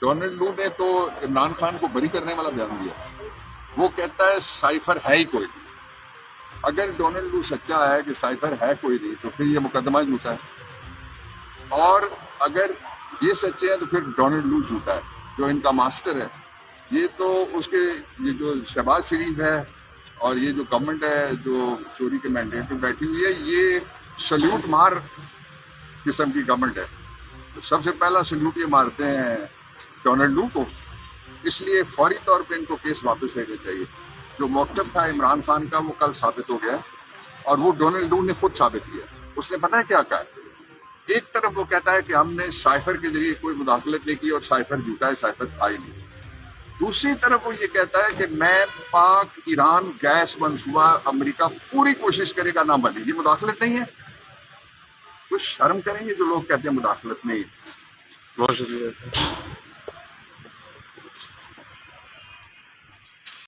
Donald लू ने तो इमरान खान को बरी करने वाला बयान दिया। वो कहता है साइफर है ही कोई नहीं। अगर डोनाल्ड लू सच्चा है कि साइफर है कोई नहीं तो फिर ये मुकदमा झूठा है, और अगर ये सच्चे हैं तो फिर डोनाल्ड लू झूठा है जो इनका मास्टर है। ये तो उसके ये जो शहबाज शरीफ है और ये जो गवर्नमेंट है जो चोरी के मैंडेट पे बैठी हुई है, ये सल्यूट मार किस्म की गवर्नमेंट है। तो सबसे पहला सल्यूट ये मारते हैं डोनाल्ड लू को, इसलिए फौरी तौर पे इनको केस वापस लेना चाहिए। जो मौक़िफ़ था इमरान खान का वो कल साबित हो गया, और वो डोनाल्ड लू ने खुद साबित किया। उसने पता है क्या कहा? एक तरफ वो कहता है कि हमने साइफर के जरिए कोई मुदाखलत नहीं की और साइफर झूठा है, साइफर था ही नहीं। दूसरी तरफ वो ये कहता है कि मैं पाक ईरान गैस मंसूबा अमेरिका पूरी कोशिश करेगा ना बने। ये मुदाखलत नहीं है? कुछ शर्म करेंगे जो लोग कहते हैं मुदाखलत नहीं। बहुत शुक्रिया।